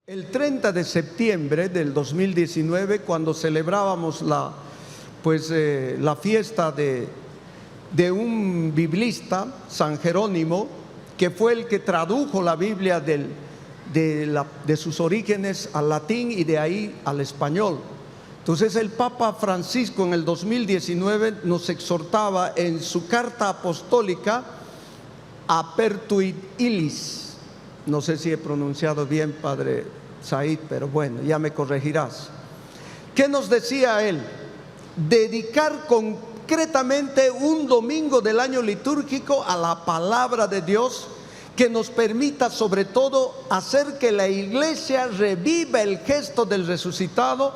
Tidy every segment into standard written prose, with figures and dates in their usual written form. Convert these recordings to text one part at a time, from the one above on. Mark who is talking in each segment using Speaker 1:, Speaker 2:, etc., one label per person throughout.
Speaker 1: El 30 de septiembre del 2019, cuando celebrábamos la fiesta de un biblista, San Jerónimo, que fue el que tradujo la Biblia de sus orígenes al latín y de ahí al español. Entonces el Papa Francisco en el 2019 nos exhortaba en su carta apostólica Apertuit Illis. No sé si he pronunciado bien, Padre Said, pero bueno, ya me corregirás. ¿Qué nos decía él? Dedicar concretamente un domingo del año litúrgico a la palabra de Dios, que nos permita sobre todo hacer que la iglesia reviva el gesto del resucitado,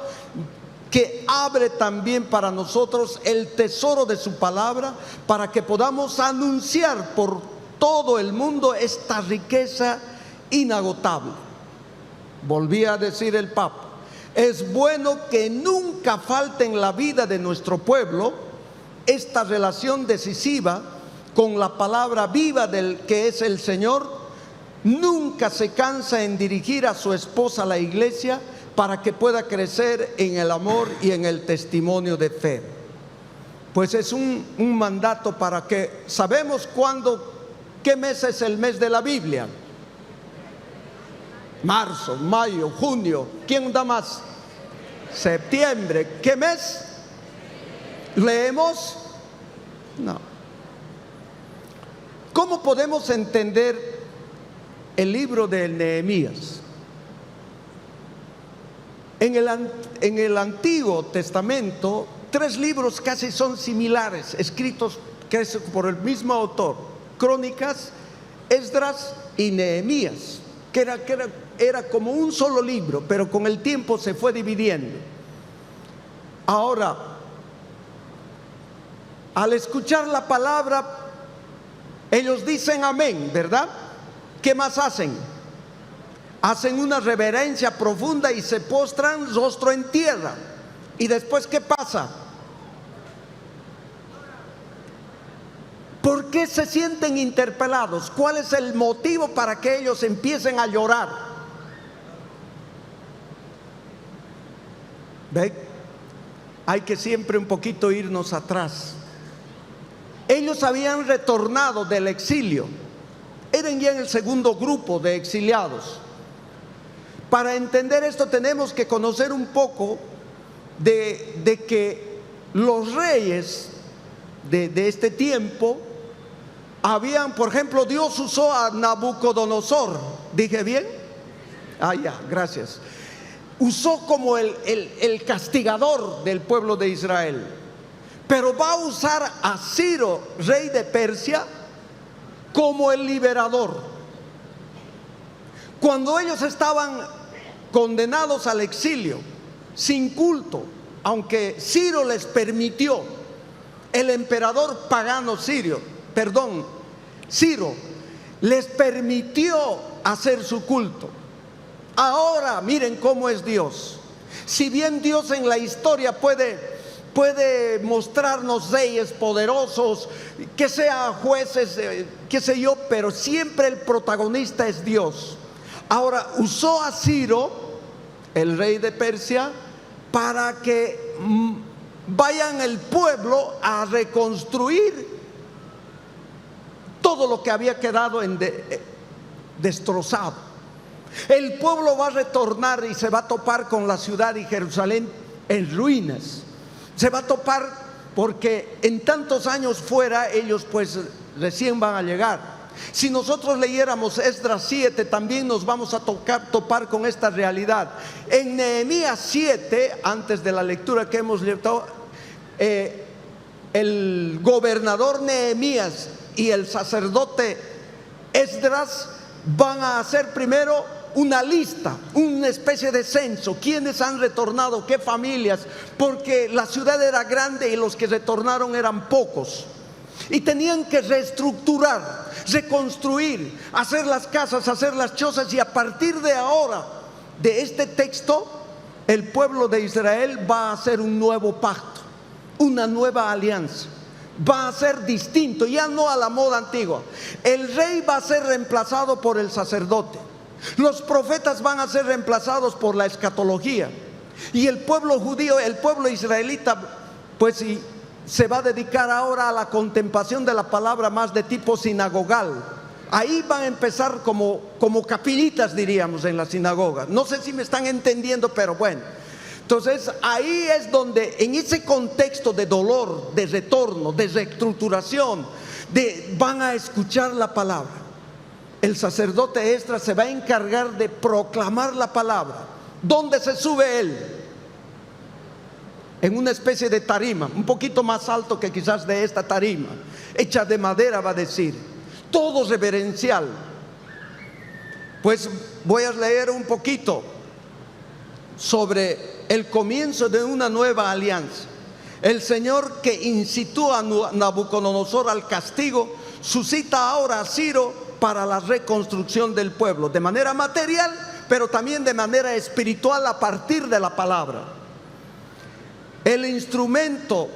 Speaker 1: que abre también para nosotros el tesoro de su palabra, para que podamos anunciar por todo el mundo esta riqueza inagotable. Volvía a decir el Papa: es bueno que nunca falte en la vida de nuestro pueblo esta relación decisiva con la palabra viva del que es el Señor. Nunca se cansa en dirigir a su esposa a la iglesia para que pueda crecer en el amor y en el testimonio de fe. Pues es un mandato para que sabemos qué mes es el mes de la Biblia. Marzo, mayo, junio. ¿Quién da más? Septiembre. ¿Qué mes? ¿Leemos? No. ¿Cómo podemos entender el libro de Nehemías? En el Antiguo Testamento, 3 libros casi son similares, escritos por el mismo autor: Crónicas, Esdras y Nehemías, que era como un solo libro, pero con el tiempo se fue dividiendo. Ahora, al escuchar la palabra, ellos dicen amén, ¿verdad? ¿Qué más hacen? Hacen una reverencia profunda y se postran rostro en tierra. ¿Y después qué pasa? ¿Por qué se sienten interpelados? ¿Cuál es el motivo para que ellos empiecen a llorar? ¿Ve? Hay que siempre un poquito irnos atrás. Ellos habían retornado del exilio, eran ya en el segundo grupo de exiliados. Para entender esto tenemos que conocer un poco de que los reyes de este tiempo habían, por ejemplo, Dios usó a Nabucodonosor. ¿Dije bien? Ya, gracias. Usó como el castigador del pueblo de Israel. Pero va a usar a Ciro, rey de Persia, como el liberador. Cuando ellos estaban condenados al exilio, sin culto, aunque Ciro les permitió, el emperador pagano Ciro les permitió hacer su culto. Ahora miren cómo es Dios. Si bien Dios en la historia puede mostrarnos reyes poderosos, que sean jueces, qué sé yo, pero siempre el protagonista es Dios. Ahora usó a Ciro, el rey de Persia, para que vayan el pueblo a reconstruir todo lo que había quedado destrozado. El pueblo va a retornar y se va a topar con la ciudad de Jerusalén en ruinas. Se va a topar porque en tantos años fuera ellos pues recién van a llegar. Si nosotros leyéramos Esdras 7, también nos vamos a topar con esta realidad. En Nehemías 7, antes de la lectura que hemos leído, el gobernador Nehemías y el sacerdote Esdras van a hacer primero una lista, una especie de censo. ¿Quiénes han retornado? ¿Qué familias? Porque la ciudad era grande y los que retornaron eran pocos. Y tenían que reestructurar, reconstruir, hacer las casas, hacer las chozas. Y a partir de ahora, de este texto, el pueblo de Israel va a hacer un nuevo pacto, una nueva alianza. Va a ser distinto, ya no a la moda antigua. El rey va a ser reemplazado por el sacerdote. Los profetas van a ser reemplazados por la escatología. Y el pueblo judío, el pueblo israelita, pues sí, se va a dedicar ahora a la contemplación de la palabra más de tipo sinagogal. Ahí van a empezar como capillitas, diríamos, en la sinagoga. No sé si me están entendiendo, pero bueno. Entonces ahí es donde, en ese contexto de dolor, de retorno, de reestructuración, van a escuchar la palabra. El sacerdote Esdras se va a encargar de proclamar la palabra. ¿Dónde se sube él? En una especie de tarima, un poquito más alto que quizás de esta tarima, hecha de madera, va a decir, todo reverencial. Pues voy a leer un poquito sobre el comienzo de una nueva alianza. El Señor, que incitó a Nabucodonosor al castigo, suscita ahora a Ciro para la reconstrucción del pueblo, de manera material, pero también de manera espiritual a partir de la palabra. El instrumento,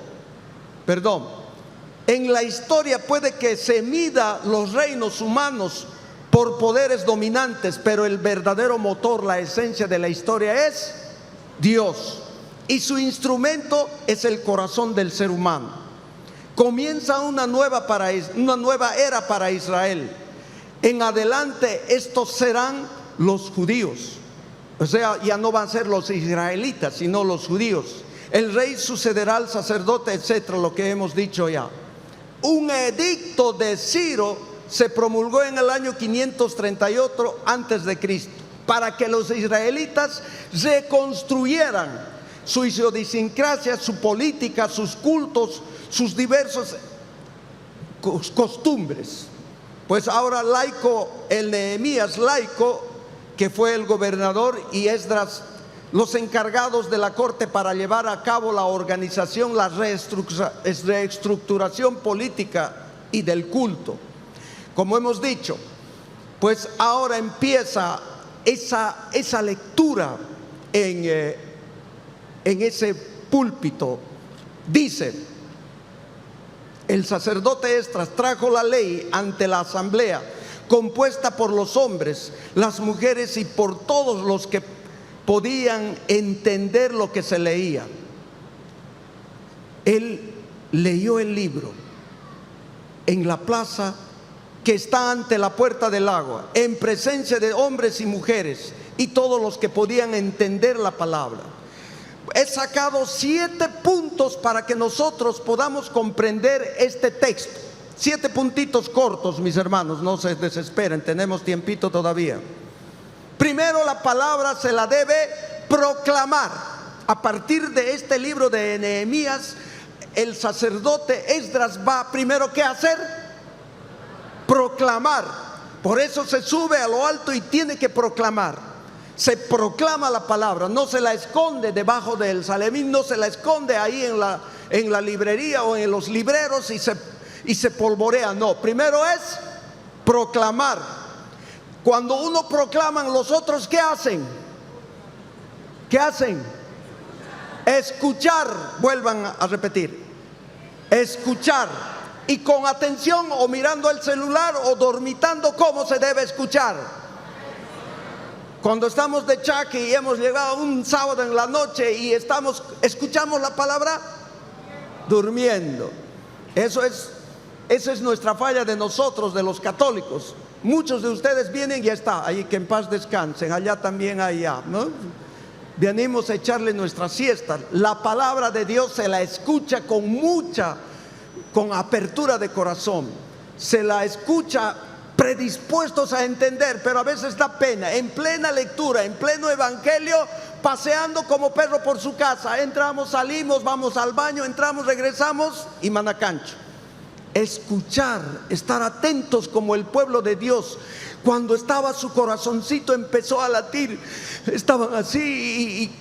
Speaker 1: en la historia puede que se mida los reinos humanos por poderes dominantes, pero el verdadero motor, la esencia de la historia es Dios, y su instrumento es el corazón del ser humano. Comienza una nueva era para Israel. En adelante estos serán los judíos, o sea, ya no van a ser los israelitas, sino los judíos. El rey sucederá al sacerdote, etcétera, lo que hemos dicho ya. Un edicto de Ciro se promulgó en el año 538 antes de Cristo, para que los israelitas reconstruyeran su idiosincrasia, su política, sus cultos, sus diversas costumbres. Pues ahora el Nehemías laico, que fue el gobernador, y Esdras, los encargados de la corte para llevar a cabo la organización, la reestructuración política y del culto. Como hemos dicho, pues ahora empieza esa lectura en ese púlpito. Dice: el sacerdote Esdras trajo la ley ante la asamblea, compuesta por los hombres, las mujeres y por todos los que podían entender lo que se leía. Él leyó el libro en la plaza que está ante la puerta del agua, en presencia de hombres y mujeres y todos los que podían entender la palabra. He sacado 7 puntos para que nosotros podamos comprender este texto. 7 puntitos cortos, mis hermanos, no se desesperen, tenemos tiempito todavía. Primero, la palabra se la debe proclamar. A partir de este libro de Nehemías, el sacerdote Esdras va primero, ¿qué hacer? Proclamar. Por eso se sube a lo alto y tiene que proclamar. Se proclama la palabra, no se la esconde debajo del salemín, no se la esconde ahí en la librería o en los libreros y se polvorea. No, primero es proclamar. Cuando uno proclama, los otros, ¿qué hacen? ¿Qué hacen? Escuchar. Vuelvan a repetir. Escuchar. Y con atención, o mirando el celular o dormitando. ¿Cómo se debe escuchar? Cuando estamos de chaque y hemos llegado un sábado en la noche y escuchamos la palabra durmiendo. Esa es nuestra falla de nosotros, de los católicos. Muchos de ustedes vienen y ya está, ahí, que en paz descansen, allá también, allá, ¿no? Venimos a echarle nuestra siesta. La palabra de Dios se la escucha con apertura de corazón. Se la escucha predispuestos a entender, pero a veces da pena. En plena lectura, en pleno evangelio, paseando como perro por su casa. Entramos, salimos, vamos al baño, entramos, regresamos y manacancho. Escuchar, estar atentos como el pueblo de Dios. Cuando estaba su corazoncito empezó a latir, estaban así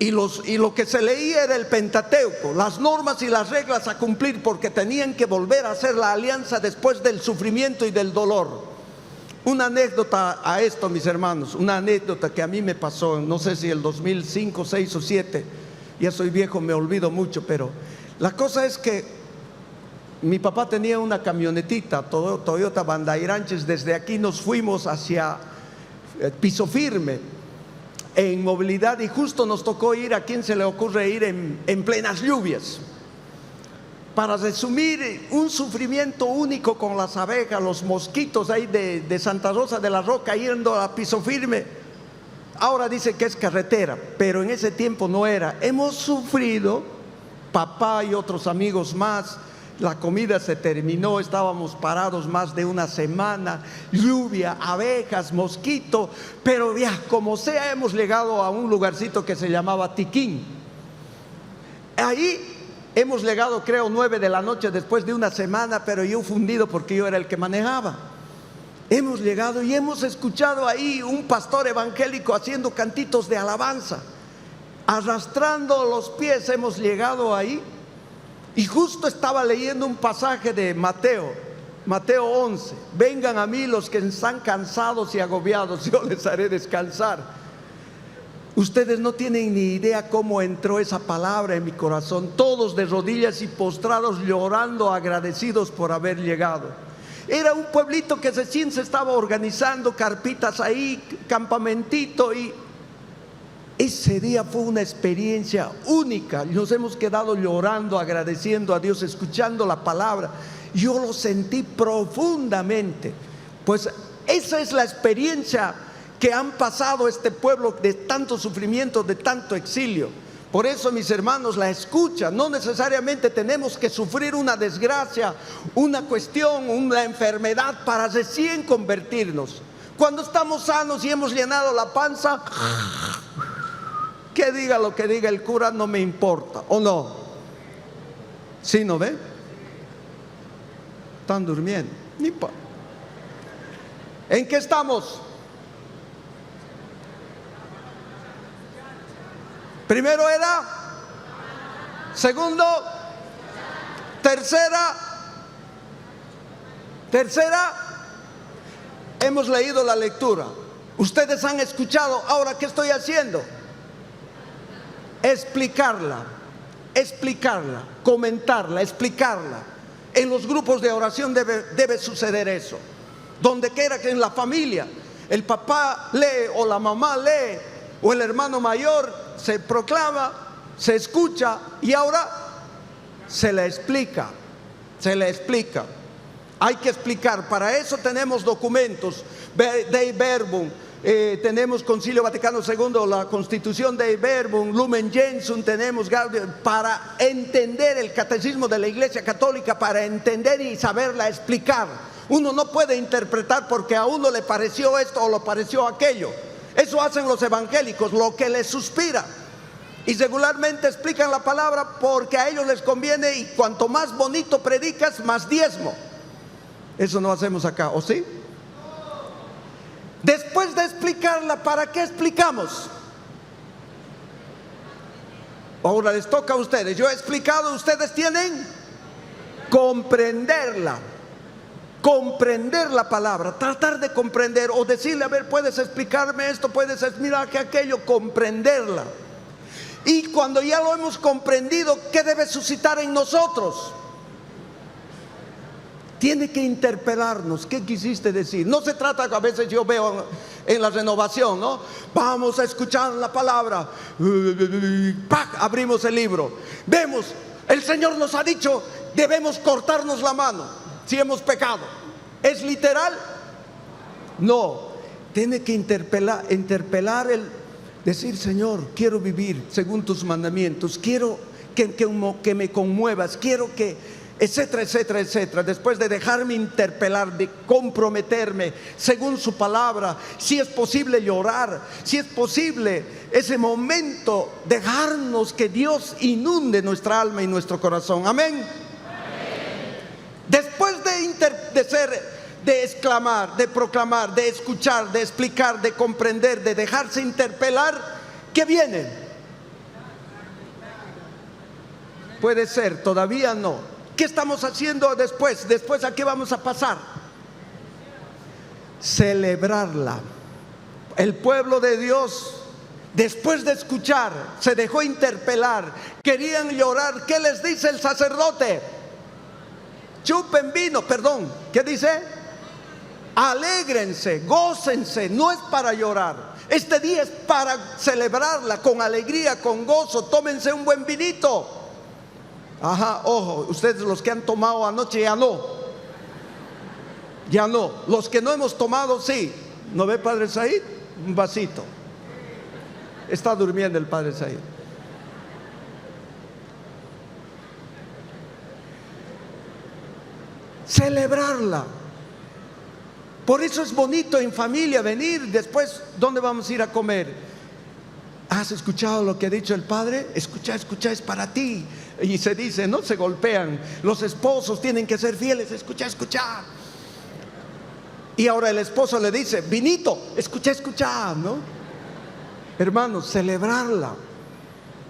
Speaker 1: y lo que se leía era el Pentateuco, las normas y las reglas a cumplir, porque tenían que volver a hacer la alianza después del sufrimiento y del dolor. Una anécdota a esto, mis hermanos, una anécdota que a mí me pasó, no sé si el 2005, 6 o 7, ya soy viejo, me olvido mucho, pero la cosa es que mi papá tenía una camionetita Toyota Bandeirantes. Desde aquí nos fuimos hacia piso firme, en movilidad, y justo nos tocó ir. ¿A quién se le ocurre ir en plenas lluvias? Para resumir, un sufrimiento único con las abejas, los mosquitos ahí de Santa Rosa de la Roca, yendo a piso firme. Ahora dice que es carretera, pero en ese tiempo no era. Hemos sufrido, papá y otros amigos más. La comida se terminó, estábamos parados más de una semana, lluvia, abejas, mosquito, pero ya como sea hemos llegado a un lugarcito que se llamaba Tiquín. Ahí hemos llegado, creo, 9 de la noche después de una semana, pero yo fundido porque yo era el que manejaba. Hemos llegado y hemos escuchado ahí un pastor evangélico haciendo cantitos de alabanza, arrastrando los pies. Hemos llegado ahí y justo estaba leyendo un pasaje de Mateo 11. Vengan a mí los que están cansados y agobiados, yo les haré descansar. Ustedes no tienen ni idea cómo entró esa palabra en mi corazón. Todos de rodillas y postrados, llorando, agradecidos por haber llegado. Era un pueblito que recién se estaba organizando, carpitas ahí, campamentito, y ese día fue una experiencia única. Nos hemos quedado llorando, agradeciendo a Dios, escuchando la palabra. Yo lo sentí profundamente. Pues esa es la experiencia que han pasado este pueblo, de tanto sufrimiento, de tanto exilio. Por eso, mis hermanos, la escucha. No necesariamente tenemos que sufrir una desgracia, una cuestión, una enfermedad para recién convertirnos. Cuando estamos sanos y hemos llenado la panza, que diga lo que diga el cura, no me importa, ¿o no? ¿Sí, no ve? Están durmiendo. ¿En qué estamos? Primero era, segundo, tercera, hemos leído la lectura. Ustedes han escuchado. Ahora, ¿qué estoy haciendo? Explicarla, comentarla, explicarla. En los grupos de oración debe suceder eso. Donde quiera que en la familia el papá lee o la mamá lee o el hermano mayor se proclama, se escucha y ahora se le explica. Hay que explicar. Para eso tenemos documentos, Dei Verbum, tenemos Concilio Vaticano II, la Constitución Dei Verbum, Lumen Gentium, tenemos para entender el catecismo de la Iglesia Católica, para entender y saberla explicar. Uno no puede interpretar porque a uno le pareció esto o le pareció aquello. Eso hacen los evangélicos, lo que les suspira. Y regularmente explican la palabra porque a ellos les conviene, y cuanto más bonito predicas, más diezmo. Eso no hacemos acá, ¿o sí? Después de explicarla, ¿para qué explicamos? Ahora les toca a ustedes. Yo he explicado, ustedes tienen comprenderla. Comprender la palabra, tratar de comprender, o decirle, a ver, puedes explicarme esto, puedes mirar que aquello, comprenderla. Y cuando ya lo hemos comprendido, ¿qué debe suscitar en nosotros? Tiene que interpelarnos. ¿Qué quisiste decir? No se trata, a veces yo veo en la renovación, ¿no? Vamos a escuchar la palabra, ¡pac! Abrimos el libro, vemos, el Señor nos ha dicho, debemos cortarnos la mano si hemos pecado. ¿Es literal? No. Tiene que interpelar el decir, Señor, quiero vivir según tus mandamientos, quiero que me conmuevas, quiero que, etcétera, etcétera, etcétera. Después de dejarme interpelar, de comprometerme según su palabra, si es posible llorar, si es posible ese momento, dejarnos que Dios inunde nuestra alma y nuestro corazón. Amén. Después de exclamar, de proclamar, de escuchar, de explicar, de comprender, de dejarse interpelar, ¿qué viene? Puede ser, todavía no. ¿Qué estamos haciendo después? Después, ¿a qué vamos a pasar? Celebrarla. El pueblo de Dios, después de escuchar, se dejó interpelar, querían llorar. ¿Qué les dice el sacerdote? Chupen vino, perdón, ¿qué dice? Alégrense, gócense, no es para llorar. Este día es para celebrarla con alegría, con gozo. Tómense un buen vinito. Ajá, ojo, ustedes los que han tomado anoche ya no. Ya no. Los que no hemos tomado, sí. ¿No ve, Padre Said? Un vasito. Está durmiendo el Padre Said. Celebrarla. Por eso es bonito en familia venir. Después, ¿dónde vamos a ir a comer? ¿Has escuchado lo que ha dicho el Padre? Escucha, escucha, es para ti. Y se dice, no se golpean. Los esposos tienen que ser fieles. Escucha, escucha. Y ahora el esposo le dice, vinito, escucha, escucha, ¿no? Hermanos, celebrarla.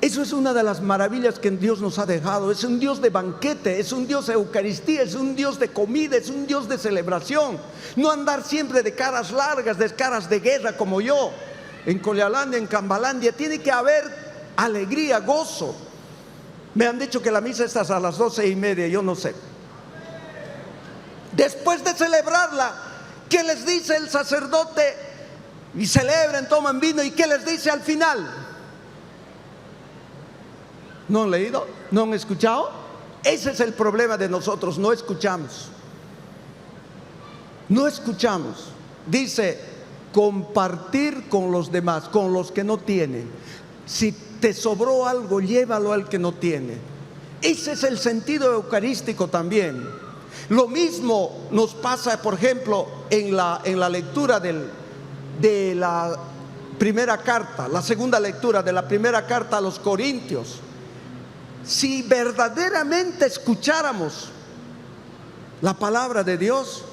Speaker 1: Eso es una de las maravillas que Dios nos ha dejado. Es un Dios de banquete, es un Dios de Eucaristía, es un Dios de comida, es un Dios de celebración. No andar siempre de caras largas, de caras de guerra como yo. En Colealandia, en Cambalandia, tiene que haber alegría, gozo. Me han dicho que la misa está a las 12:30, yo no sé. Después de celebrarla, ¿qué les dice el sacerdote? Y celebran, toman vino, ¿y qué les dice al final? ¿No han leído? ¿No han escuchado? Ese es el problema de nosotros, no escuchamos. No escuchamos. Dice, compartir con los demás, con los que no tienen. Si te sobró algo, llévalo al que no tiene. Ese es el sentido eucarístico también. Lo mismo nos pasa, por ejemplo, en la lectura de la primera carta, la segunda lectura de la primera carta a los Corintios. Si verdaderamente escucháramos la palabra de Dios,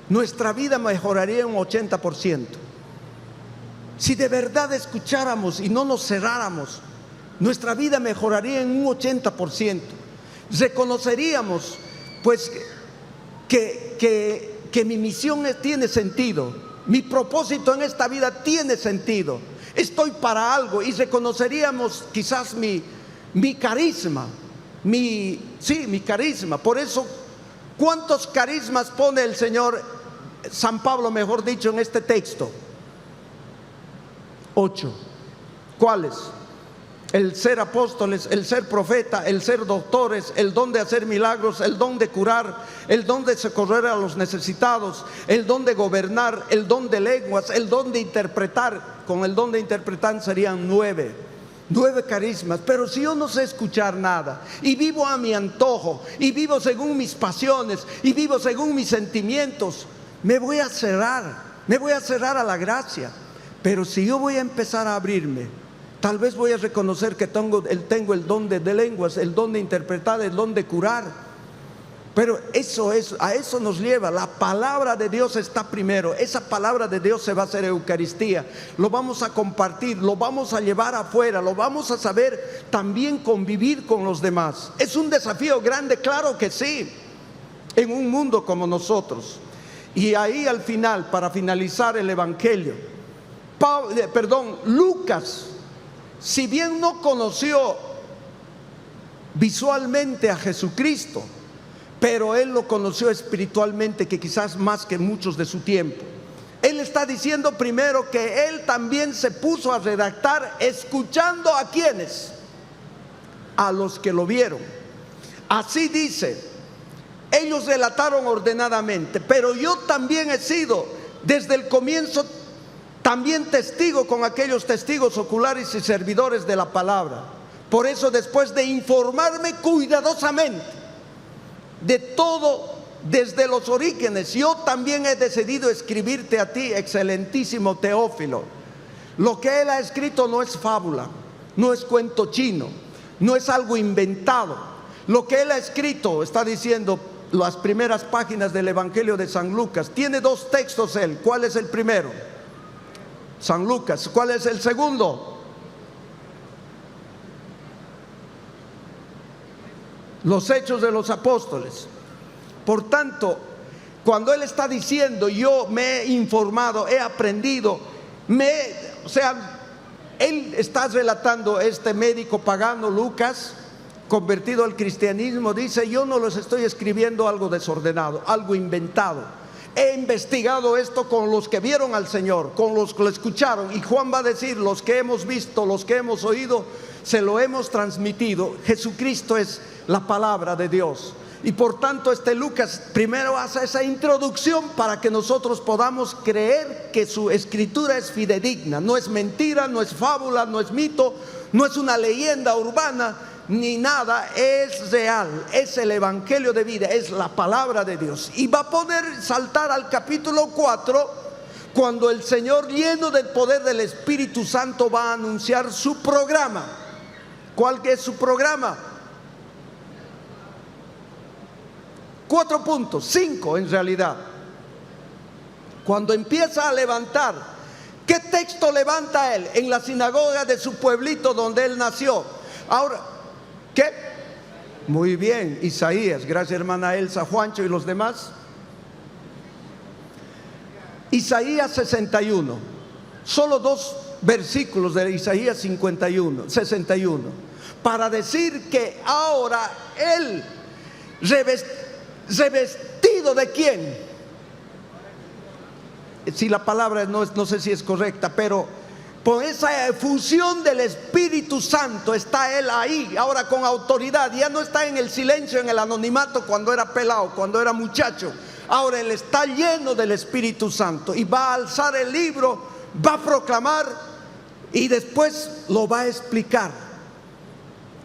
Speaker 1: nuestra vida mejoraría un 80%. Si de verdad escucháramos y no nos cerráramos, nuestra vida mejoraría en un 80%. Reconoceríamos pues que mi misión tiene sentido, mi propósito en esta vida tiene sentido, estoy para algo, y reconoceríamos quizás mi carisma, mi carisma. Por eso, ¿cuántos carismas pone el Señor, San Pablo mejor dicho, en este texto? 8. ¿Cuáles? El ser apóstoles, el ser profeta, el ser doctores, el don de hacer milagros, el don de curar, el don de socorrer a los necesitados, el don de gobernar, el don de lenguas, el don de interpretar. Con el don de interpretar serían 9 carismas. Pero si yo no sé escuchar nada y vivo a mi antojo y vivo según mis pasiones y vivo según mis sentimientos, me voy a cerrar a la gracia. Pero si yo voy a empezar a abrirme, tal vez voy a reconocer que tengo el don de lenguas, el don de interpretar, el don de curar. Pero a eso nos lleva. La palabra de Dios está primero. Esa palabra de Dios se va a hacer Eucaristía. Lo vamos a compartir, lo vamos a llevar afuera, lo vamos a saber también convivir con los demás. Es un desafío grande, claro que sí, en un mundo como nosotros. Y ahí al final, para finalizar el Evangelio, Lucas, si bien no conoció visualmente a Jesucristo, pero él lo conoció espiritualmente, que quizás más que muchos de su tiempo. Él está diciendo primero que él también se puso a redactar escuchando a quienes, a los que lo vieron. Así dice, ellos relataron ordenadamente, pero yo también he sido desde el comienzo también testigo con aquellos testigos oculares y servidores de la palabra. Por eso, después de informarme cuidadosamente de todo desde los orígenes, yo también he decidido escribirte a ti, excelentísimo Teófilo. Lo que él ha escrito no es fábula, no es cuento chino, no es algo inventado. Lo que él ha escrito, está diciendo las primeras páginas del Evangelio de San Lucas, tiene 2 textos él. ¿Cuál es el primero? San Lucas. ¿Cuál es el segundo? Los Hechos de los Apóstoles. Por tanto, cuando él está diciendo yo me he informado, he aprendido, él está relatando, este médico pagano Lucas, convertido al cristianismo, dice: yo no les estoy escribiendo algo desordenado, algo inventado. He investigado esto con los que vieron al Señor, con los que lo escucharon. Y Juan va a decir, los que hemos visto, los que hemos oído, se lo hemos transmitido. Jesucristo es la palabra de Dios. Y por tanto Lucas primero hace esa introducción para que nosotros podamos creer que su escritura es fidedigna. No es mentira, no es fábula, no es mito, no es una leyenda urbana, ni nada, es real, es el evangelio de vida, es la palabra de Dios. Y va a poder saltar al capítulo 4, cuando el Señor, lleno del poder del Espíritu Santo, va a anunciar su programa. ¿Cuál es su programa? 4 puntos, 5 en realidad. Cuando empieza a levantar, ¿qué texto levanta él? En la sinagoga de su pueblito donde él nació. Ahora, ¿qué? Muy bien, Isaías. Gracias, hermana Elsa, Juancho y los demás. Isaías 61. Solo 2 versículos de Isaías 61, 61. Para decir que ahora él, revestido de quién. Si la palabra no sé si es correcta, pero por esa efusión del Espíritu Santo está él ahí, ahora con autoridad. Ya no está en el silencio, en el anonimato cuando era pelado, cuando era muchacho. Ahora él está lleno del Espíritu Santo y va a alzar el libro, va a proclamar y después lo va a explicar.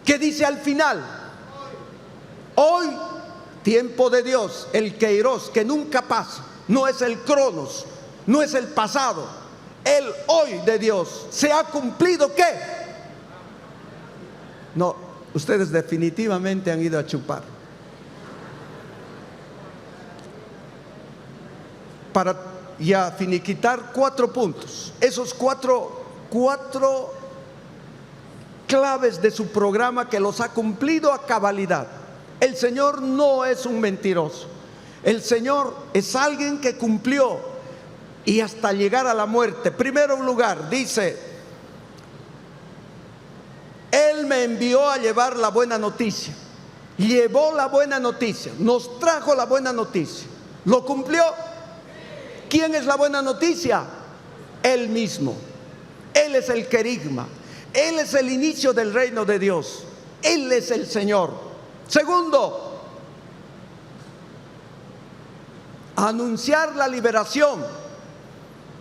Speaker 1: ¿Qué dice al final? Hoy, tiempo de Dios, el Kairos, que nunca pasa, no es el Cronos, no es el pasado, el hoy de Dios. ¿Se ha cumplido qué? No, ustedes definitivamente han ido a chupar. Para ya finiquitar 4 puntos, esos cuatro claves de su programa que los ha cumplido a cabalidad. El Señor no es un mentiroso. El Señor es alguien que cumplió y hasta llegar a la muerte. Primero lugar, dice, Él me envió a llevar la buena noticia. Llevó la buena noticia, nos trajo la buena noticia. ¿Lo cumplió? ¿Quién es la buena noticia? Él mismo. Él es el querigma. Él es el inicio del reino de Dios. Él es el Señor. Segundo, anunciar la liberación.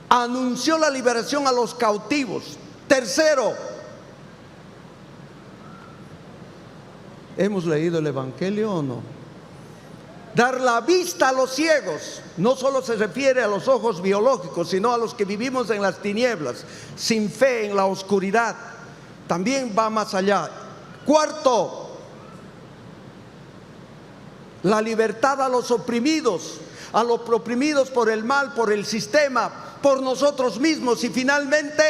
Speaker 1: Anunció la liberación a los cautivos. Tercero, ¿hemos leído el Evangelio o no? Dar la vista a los ciegos. No solo se refiere a los ojos biológicos, sino a los que vivimos en las tinieblas, sin fe, en la oscuridad. También va más allá. Cuarto, la libertad a los oprimidos por el mal, por el sistema, por nosotros mismos. Y finalmente,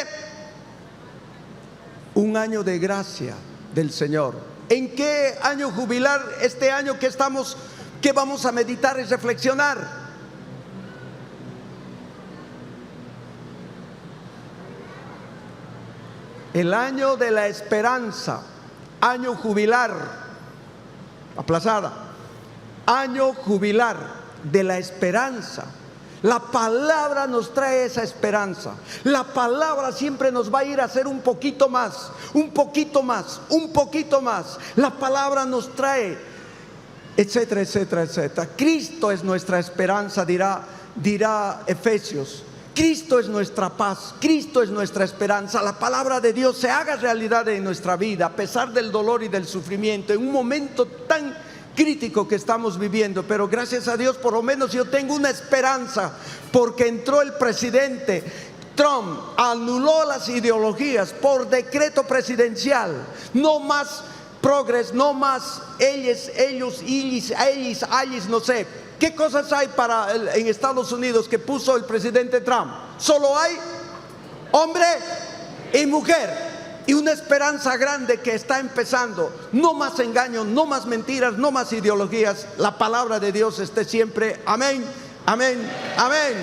Speaker 1: un año de gracia del Señor. ¿En qué año jubilar este año que vamos a meditar y reflexionar? El año de la esperanza, año jubilar, aplazada, año jubilar de la esperanza. La palabra nos trae esa esperanza. La palabra siempre nos va a ir a hacer un poquito más, un poquito más, un poquito más. La palabra nos trae, etcétera, etcétera, etcétera. Cristo es nuestra esperanza, dirá Efesios. Cristo es nuestra paz, Cristo es nuestra esperanza. La palabra de Dios se haga realidad en nuestra vida, a pesar del dolor y del sufrimiento, en un momento tan crítico que estamos viviendo. Pero gracias a Dios, por lo menos yo tengo una esperanza, porque entró el presidente Trump, anuló las ideologías por decreto presidencial. No más progres, no más ellos, no sé. ¿Qué cosas hay en Estados Unidos que puso el presidente Trump? Solo hay hombre y mujer, y una esperanza grande que está empezando. No más engaños, no más mentiras, no más ideologías. La palabra de Dios esté siempre. Amén, amén, amén.